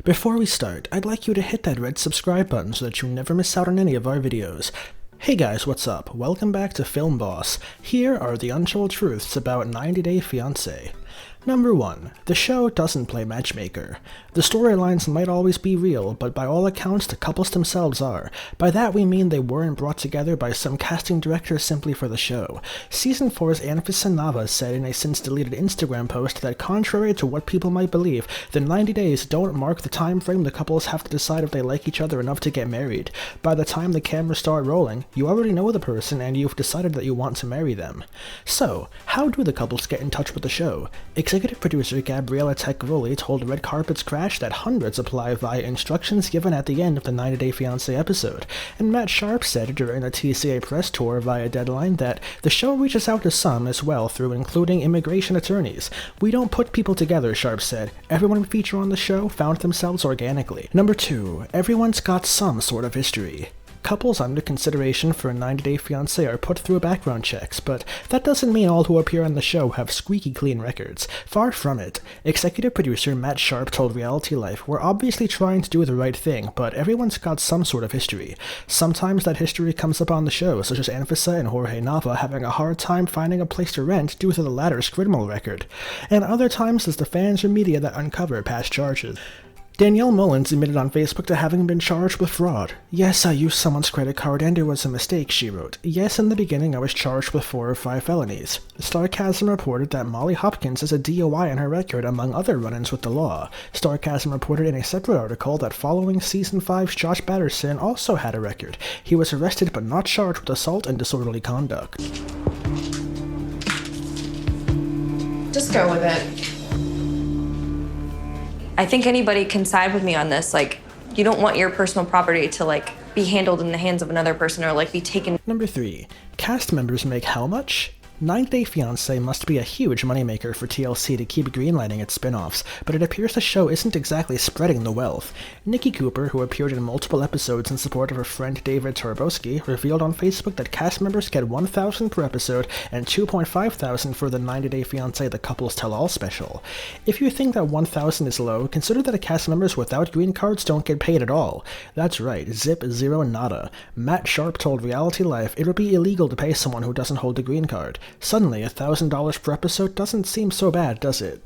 Before we start, I'd like you to hit that red subscribe button so that you never miss out on any of our videos. Hey guys, what's up? Welcome back to Film Boss. Here are the untold truths about 90 Day Fiance. Number 1. The show doesn't play matchmaker. The storylines might always be real, but by all accounts the couples themselves are. By that we mean they weren't brought together by some casting director simply for the show. Season 4's Fiance said in a since-deleted Instagram post that contrary to what people might believe, the 90 days don't mark the time frame the couples have to decide if they like each other enough to get married. By the time the cameras start rolling, you already know the person and you've decided that you want to marry them. So, how do the couples get in touch with the show? Executive producer Gabriella Tecroli told Red Carpet's Crash that hundreds apply via instructions given at the end of the 90 Day Fiancé episode, and Matt Sharp said during the TCA press tour via Deadline that the show reaches out to some as well through including immigration attorneys. "We don't put people together," Sharp said. "Everyone we feature on the show found themselves organically." Number 2. Everyone's got some sort of history. Couples under consideration for a 90 Day Fiancé are put through background checks, but that doesn't mean all who appear on the show have squeaky clean records. Far from it. Executive producer Matt Sharp told Reality Life, "We're obviously trying to do the right thing, but everyone's got some sort of history. Sometimes that history comes up on the show, such as Anfisa and Jorge Nava having a hard time finding a place to rent due to the latter's criminal record. And other times it's the fans or media that uncover past charges." Danielle Mullins admitted on Facebook to having been charged with fraud. "Yes, I used someone's credit card and it was a mistake," she wrote. "Yes, in the beginning I was charged with 4 or 5 felonies." Starcasm reported that Molly Hopkins has a DOI on her record among other run-ins with the law. Starcasm reported in a separate article that following Season 5's Josh Batterson also had a record. He was arrested but not charged with assault and disorderly conduct. Just go with it. I think anybody can side with me on this. You don't want your personal property to, be handled in the hands of another person or, be taken. Number 3. Cast members make how much? 90 Day Fiancé must be a huge moneymaker for TLC to keep greenlighting its spin-offs, but it appears the show isn't exactly spreading the wealth. Nikki Cooper, who appeared in multiple episodes in support of her friend David Tarbowski, revealed on Facebook that cast members get $1,000 per episode and $2,500 for the 90 Day Fiancé The Couples Tell All special. If you think that $1,000 is low, consider that cast members without green cards don't get paid at all. That's right, zip, zero, nada. Matt Sharp told Reality Life it would be illegal to pay someone who doesn't hold a green card. Suddenly, $1,000 per episode doesn't seem so bad, does it?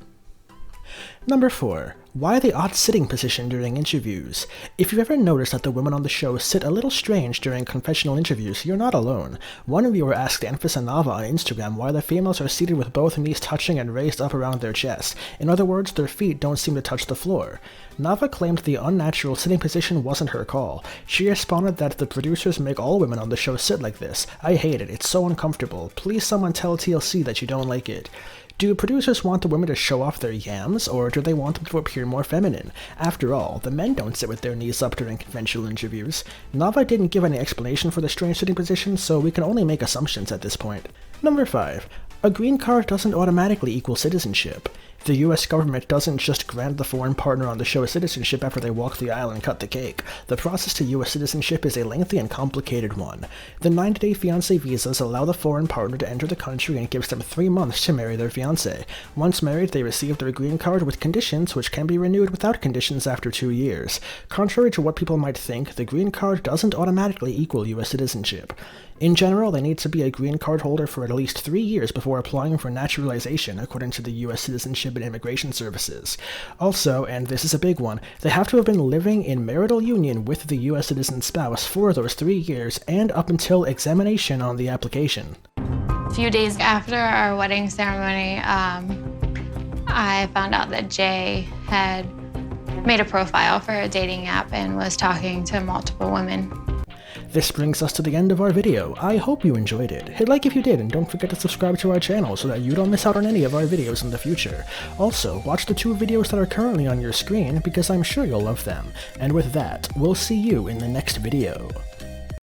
Number 4. Why the odd sitting position during interviews? If you've ever noticed that the women on the show sit a little strange during confessional interviews, you're not alone. One viewer asked Anfisa Nava on Instagram why the females are seated with both knees touching and raised up around their chest. In other words, their feet don't seem to touch the floor. Nava claimed the unnatural sitting position wasn't her call. She responded that the producers make all women on the show sit like this. "I hate it, it's so uncomfortable. Please someone tell TLC that you don't like it." Do producers want the women to show off their yams, or do they want them to appear more feminine? After all, the men don't sit with their knees up during conventional interviews. Nava didn't give any explanation for the strange sitting position, so we can only make assumptions at this point. Number 5. A green card doesn't automatically equal citizenship. The US government doesn't just grant the foreign partner on the show citizenship after they walk the aisle and cut the cake. The process to US citizenship is a lengthy and complicated one. The 90 Day Fiancé visas allow the foreign partner to enter the country and gives them 3 months to marry their fiancé. Once married, they receive their green card with conditions which can be renewed without conditions after 2 years. Contrary to what people might think, the green card doesn't automatically equal US citizenship. In general, they need to be a green card holder for at least 3 years before applying for naturalization, according to the U.S. Citizenship and Immigration Services. Also, and this is a big one, they have to have been living in marital union with the U.S. citizen spouse for those 3 years and up until examination on the application. A few days after our wedding ceremony, I found out that Jay had made a profile for a dating app and was talking to multiple women. This brings us to the end of our video. I hope you enjoyed it. Hit like if you did, and don't forget to subscribe to our channel so that you don't miss out on any of our videos in the future. Also, watch the 2 videos that are currently on your screen because I'm sure you'll love them. And with that, we'll see you in the next video.